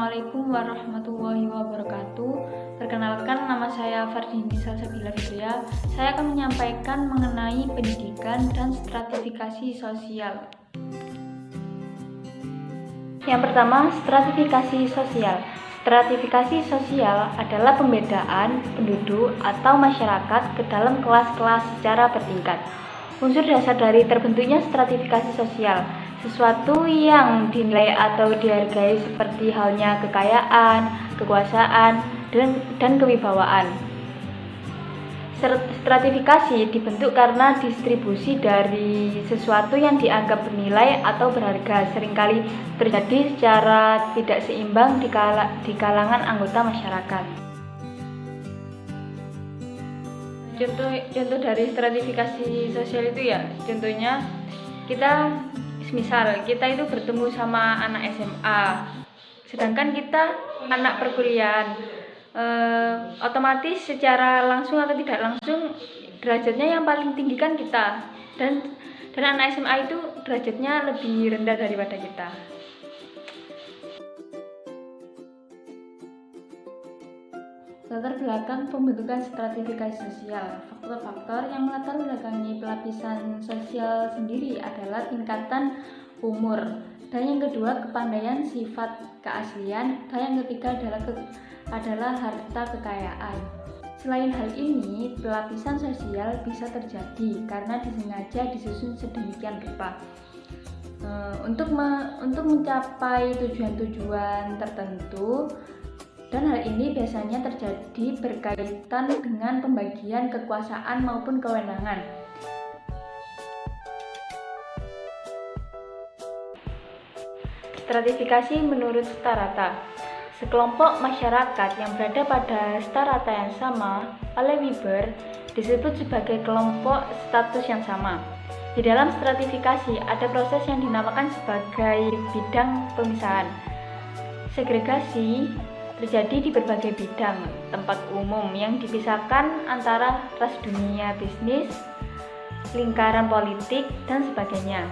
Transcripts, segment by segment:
Assalamualaikum warahmatullahi wabarakatuh. Perkenalkan, nama saya Fardini Salsabila Fitria. Saya akan menyampaikan mengenai pendidikan dan stratifikasi sosial. Yang pertama, stratifikasi sosial. Stratifikasi sosial adalah pembedaan penduduk atau masyarakat ke dalam kelas-kelas secara bertingkat. Unsur dasar dari terbentuknya stratifikasi sosial, sesuatu yang dinilai atau dihargai seperti halnya kekayaan, kekuasaan, dan kewibawaan. Stratifikasi dibentuk karena distribusi dari sesuatu yang dianggap bernilai atau berharga seringkali terjadi secara tidak seimbang di kalangan anggota masyarakat. Contoh dari stratifikasi sosial itu contohnya misal kita itu bertemu sama anak SMA, sedangkan kita anak perkuliahan, otomatis secara langsung atau tidak langsung derajatnya yang paling tinggi kan kita, dan anak SMA itu derajatnya lebih rendah daripada kita. Latar belakang pembentukan stratifikasi sosial. Faktor-faktor yang melatar belakangi pelapisan sosial sendiri adalah tingkatan umur, dan yang kedua kepandaian, sifat keaslian, dan yang ketiga adalah harta kekayaan. Selain hal ini, pelapisan sosial bisa terjadi karena disengaja disusun sedemikian rupa untuk mencapai tujuan-tujuan tertentu. Dan hal ini biasanya terjadi berkaitan dengan pembagian kekuasaan maupun kewenangan. Stratifikasi menurut strata. Sekelompok masyarakat yang berada pada strata yang sama oleh Weber disebut sebagai kelompok status yang sama. Di dalam stratifikasi ada proses yang dinamakan sebagai bidang pemisahan. Segregasi terjadi di berbagai bidang tempat umum yang dipisahkan antara ras, dunia bisnis, lingkaran politik, dan sebagainya.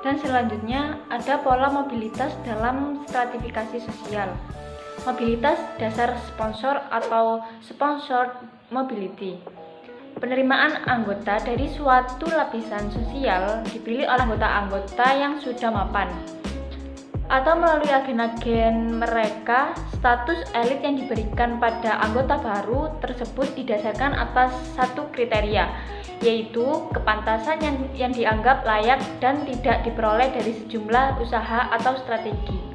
Dan selanjutnya ada pola mobilitas dalam stratifikasi sosial. Mobilitas dasar sponsor atau sponsored mobility. Penerimaan anggota dari suatu lapisan sosial dipilih oleh anggota-anggota yang sudah mapan, atau melalui agen-agen mereka. Status elit yang diberikan pada anggota baru tersebut didasarkan atas satu kriteria, yaitu kepantasan yang dianggap layak dan tidak diperoleh dari sejumlah usaha atau strategi.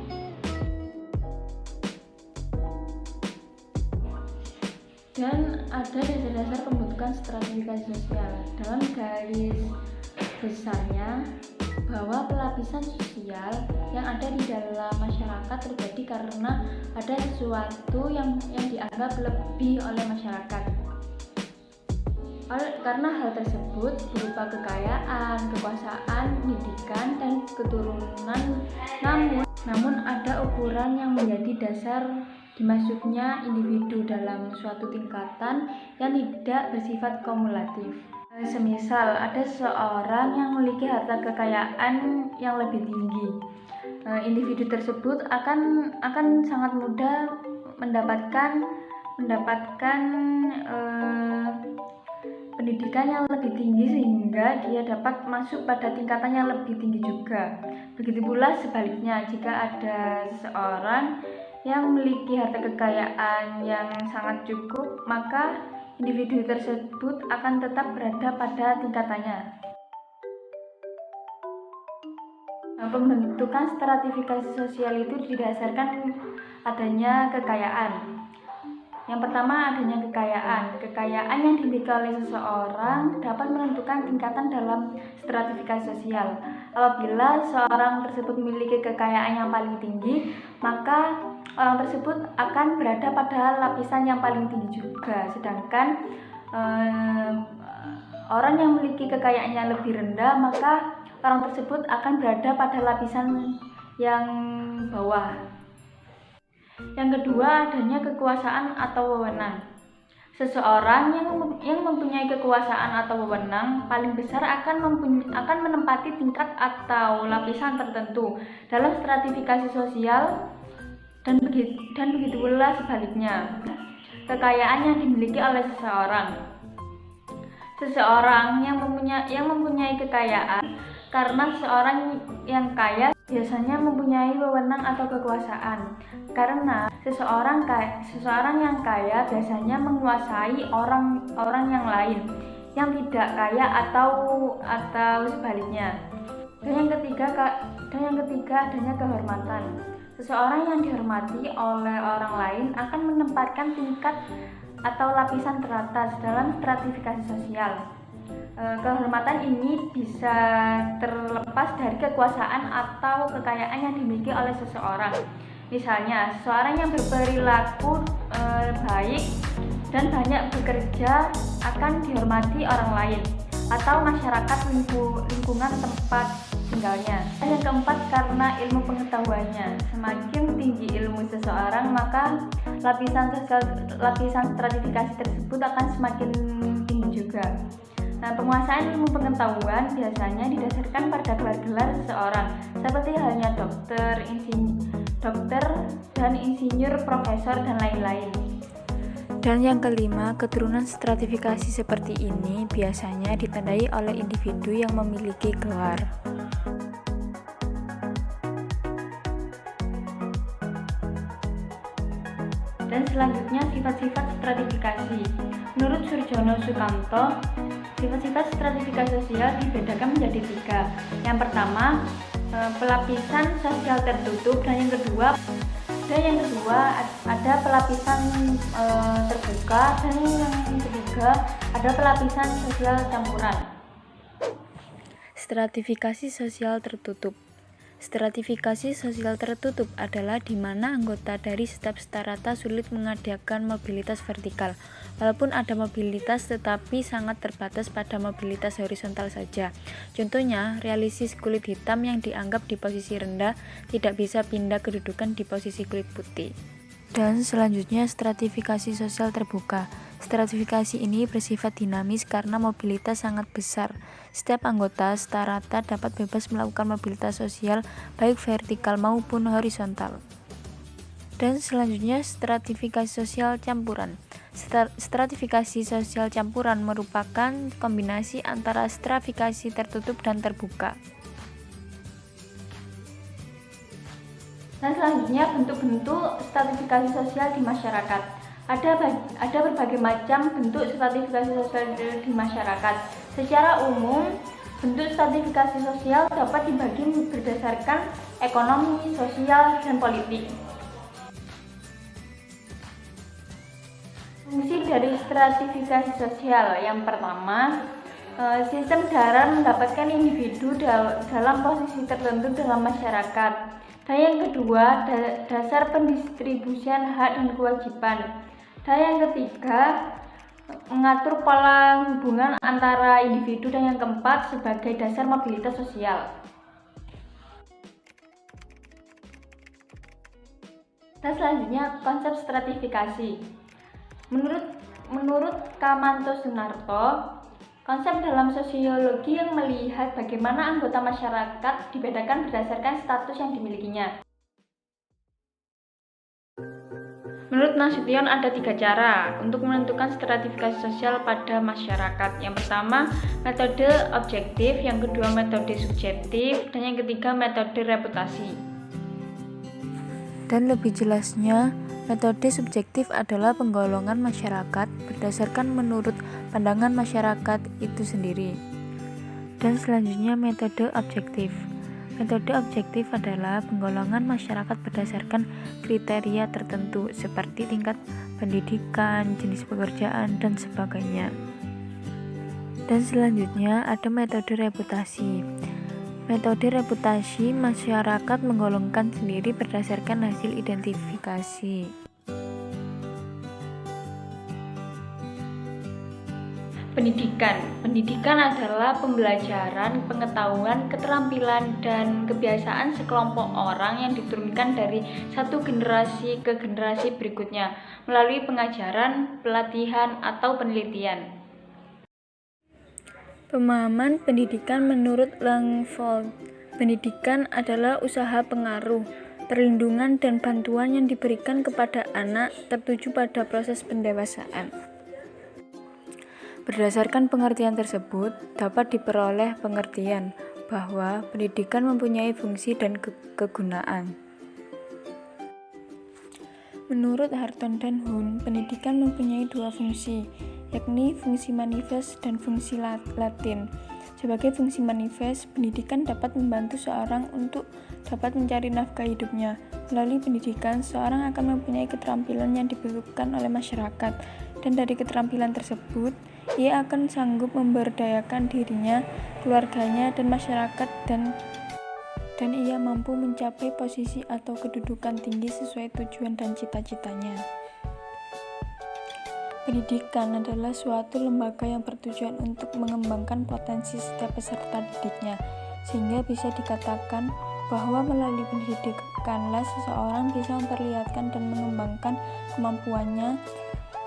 Dan ada dasar-dasar pembentukan stratifikasi sosial. Dalam garis besarnya, bahwa pelapisan sosial yang ada di dalam masyarakat terjadi karena ada sesuatu yang dianggap lebih oleh masyarakat. Karena hal tersebut berupa kekayaan, kekuasaan, pendidikan, dan keturunan. Namun ada ukuran yang menjadi dasar dimasuknya individu dalam suatu tingkatan yang tidak bersifat kumulatif. Semisal ada seseorang yang memiliki harta kekayaan yang lebih tinggi, individu tersebut akan sangat mudah mendapatkan pendidikan yang lebih tinggi sehingga dia dapat masuk pada tingkatan yang lebih tinggi juga. Begitu pula sebaliknya, jika ada seseorang yang memiliki harta kekayaan yang sangat cukup, maka individu tersebut akan tetap berada pada tingkatannya. Pembentukan stratifikasi sosial itu didasarkan adanya kekayaan. Yang pertama, adanya kekayaan. Kekayaan yang dimiliki oleh seseorang dapat menentukan tingkatan dalam stratifikasi sosial. Apabila seorang tersebut memiliki kekayaan yang paling tinggi, maka orang tersebut akan berada pada lapisan yang paling tinggi juga. Sedangkan orang yang memiliki kekayaan yang lebih rendah, maka orang tersebut akan berada pada lapisan yang bawah. Yang kedua, adanya kekuasaan atau wewenang. Seseorang yang mempunyai kekuasaan atau wewenang paling besar akan menempati tingkat atau lapisan tertentu dalam stratifikasi sosial, dan begitu pula sebaliknya. Kekayaan yang dimiliki oleh seseorang yang mempunyai kekayaan, karena seorang yang kaya biasanya mempunyai wewenang atau kekuasaan. Karena seseorang yang kaya biasanya menguasai orang yang lain yang tidak kaya atau sebaliknya. Dan yang ketiga adanya kehormatan. Seseorang yang dihormati oleh orang lain akan menempatkan tingkat atau lapisan teratas dalam stratifikasi sosial. Kehormatan ini bisa terlepas dari kekuasaan atau kekayaan yang dimiliki oleh seseorang. Misalnya, seseorang yang berperilaku baik dan banyak bekerja akan dihormati orang lain atau masyarakat lingkungan tempat tinggalnya. Dan yang keempat, karena ilmu pengetahuannya. Semakin tinggi ilmu seseorang, maka lapisan stratifikasi tersebut akan semakin tinggi juga. Nah, penguasaan ilmu pengetahuan biasanya didasarkan pada gelar-gelar seseorang, seperti halnya dokter dan insinyur, profesor, dan lain-lain. Dan yang kelima, keturunan stratifikasi seperti ini biasanya ditandai oleh individu yang memiliki gelar. Dan selanjutnya, sifat-sifat stratifikasi. Menurut Surjono Sukamto, sifat-sifat stratifikasi sosial dibedakan menjadi 3. Yang pertama, pelapisan sosial tertutup, dan yang kedua ada pelapisan terbuka, dan yang ketiga ada pelapisan sosial campuran. Stratifikasi sosial tertutup. Stratifikasi sosial tertutup adalah di mana anggota dari setiap strata sulit mengadakan mobilitas vertikal. Walaupun ada mobilitas, tetapi sangat terbatas pada mobilitas horizontal saja. Contohnya, realisis kulit hitam yang dianggap di posisi rendah tidak bisa pindah kedudukan di posisi kulit putih. Dan selanjutnya, stratifikasi sosial terbuka. Stratifikasi ini bersifat dinamis karena mobilitas sangat besar. Setiap anggota strata dapat bebas melakukan mobilitas sosial baik vertikal maupun horizontal. Dan selanjutnya, stratifikasi sosial campuran. Stratifikasi sosial campuran merupakan kombinasi antara stratifikasi tertutup dan terbuka. Dan selanjutnya, bentuk-bentuk stratifikasi sosial di masyarakat. Ada berbagai macam bentuk stratifikasi sosial di masyarakat. Secara umum, bentuk stratifikasi sosial dapat dibagi berdasarkan ekonomi, sosial, dan politik. Fungsi dari stratifikasi sosial yang pertama, sistem darah mendapatkan individu dalam posisi tertentu dalam masyarakat. Dan yang kedua, dasar pendistribusian hak dan kewajiban. Dan yang ketiga, mengatur pola hubungan antara individu. Dan yang keempat, sebagai dasar mobilitas sosial. Dan selanjutnya, konsep stratifikasi. Menurut Kamanto Sunarto, konsep dalam sosiologi yang melihat bagaimana anggota masyarakat dibedakan berdasarkan status yang dimilikinya. Menurut Nasution, ada 3 cara untuk menentukan stratifikasi sosial pada masyarakat. Yang pertama, metode objektif, yang kedua metode subjektif, dan yang ketiga metode reputasi. Dan lebih jelasnya, metode subjektif adalah penggolongan masyarakat berdasarkan menurut pandangan masyarakat itu sendiri. Dan selanjutnya metode objektif. Metode objektif adalah penggolongan masyarakat berdasarkan kriteria tertentu seperti tingkat pendidikan, jenis pekerjaan, dan sebagainya. Dan selanjutnya ada metode reputasi. Metode reputasi, masyarakat menggolongkan sendiri berdasarkan hasil identifikasi. Pendidikan. Pendidikan adalah pembelajaran, pengetahuan, keterampilan, dan kebiasaan sekelompok orang yang diturunkan dari satu generasi ke generasi berikutnya melalui pengajaran, pelatihan, atau penelitian. Pemahaman pendidikan menurut Langford. Pendidikan adalah usaha pengaruh, perlindungan, dan bantuan yang diberikan kepada anak tertuju pada proses pendewasaan. Berdasarkan pengertian tersebut, dapat diperoleh pengertian bahwa pendidikan mempunyai fungsi dan kegunaan. Menurut Harton dan Huhn, pendidikan mempunyai dua fungsi, yakni fungsi manifest dan fungsi latin. Sebagai fungsi manifest, pendidikan dapat membantu seorang untuk dapat mencari nafkah hidupnya. Melalui pendidikan, seorang akan mempunyai keterampilan yang dibutuhkan oleh masyarakat, dan dari keterampilan tersebut, ia akan sanggup memberdayakan dirinya, keluarganya, dan masyarakat, dan ia mampu mencapai posisi atau kedudukan tinggi sesuai tujuan dan cita-citanya. Pendidikan adalah suatu lembaga yang bertujuan untuk mengembangkan potensi setiap peserta didiknya, sehingga bisa dikatakan bahwa melalui pendidikanlah seseorang bisa memperlihatkan dan mengembangkan kemampuannya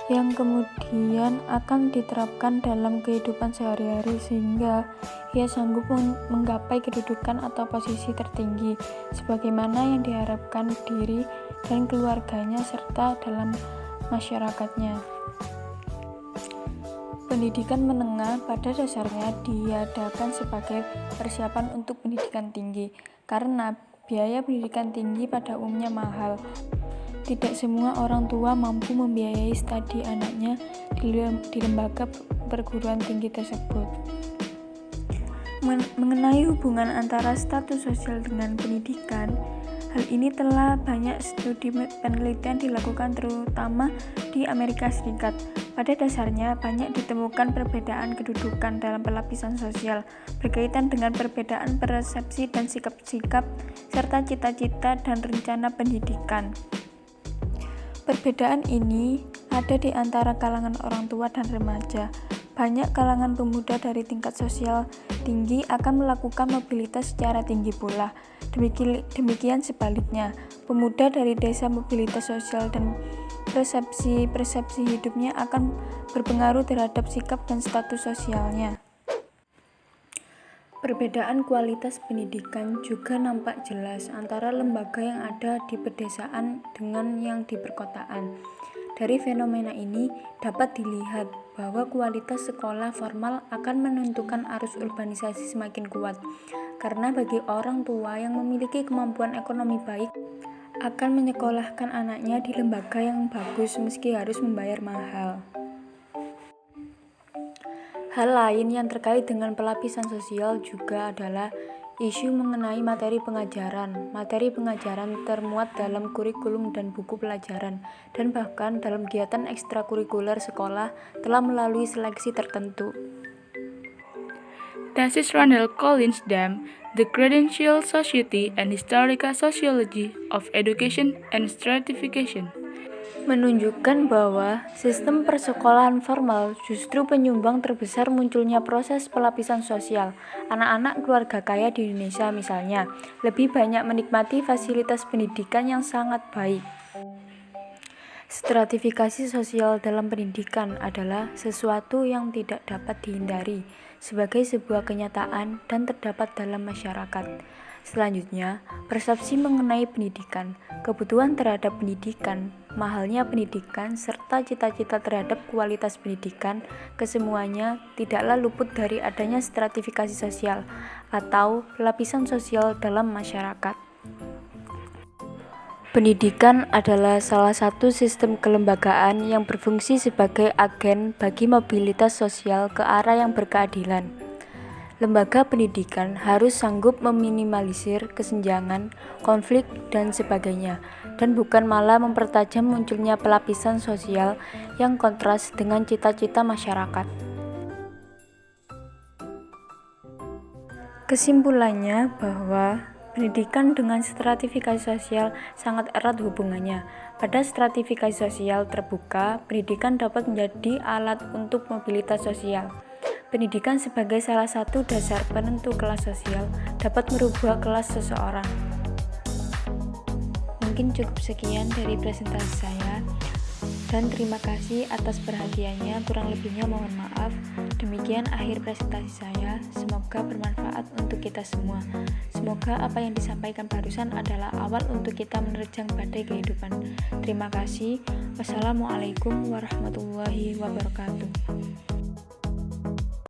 yang kemudian akan diterapkan dalam kehidupan sehari-hari sehingga ia sanggup menggapai kedudukan atau posisi tertinggi sebagaimana yang diharapkan diri dan keluarganya serta dalam masyarakatnya. Pendidikan menengah pada dasarnya diadakan sebagai persiapan untuk pendidikan tinggi karena biaya pendidikan tinggi pada umumnya mahal. Tidak semua orang tua mampu membiayai studi anaknya di lembaga perguruan tinggi tersebut. Mengenai hubungan antara status sosial dengan pendidikan, hal ini telah banyak studi penelitian dilakukan terutama di Amerika Serikat. Pada dasarnya, banyak ditemukan perbedaan kedudukan dalam pelapisan sosial berkaitan dengan perbedaan persepsi dan sikap-sikap serta cita-cita dan rencana pendidikan. Perbedaan ini ada di antara kalangan orang tua dan remaja. Banyak kalangan pemuda dari tingkat sosial tinggi akan melakukan mobilitas secara tinggi pula. Demikian sebaliknya, pemuda dari desa mobilitas sosial dan persepsi hidupnya akan berpengaruh terhadap sikap dan status sosialnya. Perbedaan kualitas pendidikan juga nampak jelas antara lembaga yang ada di pedesaan dengan yang di perkotaan. Dari fenomena ini dapat dilihat bahwa kualitas sekolah formal akan menentukan arus urbanisasi semakin kuat, karena bagi orang tua yang memiliki kemampuan ekonomi baik akan menyekolahkan anaknya di lembaga yang bagus meski harus membayar mahal. Hal lain yang terkait dengan pelapisan sosial juga adalah isu mengenai materi pengajaran. Materi pengajaran termuat dalam kurikulum dan buku pelajaran, dan bahkan dalam kegiatan ekstrakurikuler sekolah telah melalui seleksi tertentu. Tesis Randall Collins Dam, The Credential Society and Historical Sociology of Education and Stratification, menunjukkan bahwa sistem persekolahan formal justru penyumbang terbesar munculnya proses pelapisan sosial. Anak-anak keluarga kaya di Indonesia misalnya, lebih banyak menikmati fasilitas pendidikan yang sangat baik. Stratifikasi sosial dalam pendidikan adalah sesuatu yang tidak dapat dihindari sebagai sebuah kenyataan dan terdapat dalam masyarakat. Selanjutnya, persepsi mengenai pendidikan, kebutuhan terhadap pendidikan, mahalnya pendidikan, serta cita-cita terhadap kualitas pendidikan, kesemuanya tidaklah luput dari adanya stratifikasi sosial atau lapisan sosial dalam masyarakat. Pendidikan adalah salah satu sistem kelembagaan yang berfungsi sebagai agen bagi mobilitas sosial ke arah yang berkeadilan. Lembaga pendidikan harus sanggup meminimalisir kesenjangan, konflik, dan sebagainya, dan bukan malah mempertajam munculnya pelapisan sosial yang kontras dengan cita-cita masyarakat. Kesimpulannya bahwa pendidikan dengan stratifikasi sosial sangat erat hubungannya. Pada stratifikasi sosial terbuka, pendidikan dapat menjadi alat untuk mobilitas sosial. Pendidikan sebagai salah satu dasar penentu kelas sosial dapat merubah kelas seseorang. Mungkin cukup sekian dari presentasi saya, dan terima kasih atas perhatiannya. Kurang lebihnya mohon maaf. Demikian akhir presentasi saya. Semoga bermanfaat untuk kita semua. Semoga apa yang disampaikan barusan adalah awal untuk kita menerjang badai kehidupan. Terima kasih. Wassalamualaikum warahmatullahi wabarakatuh.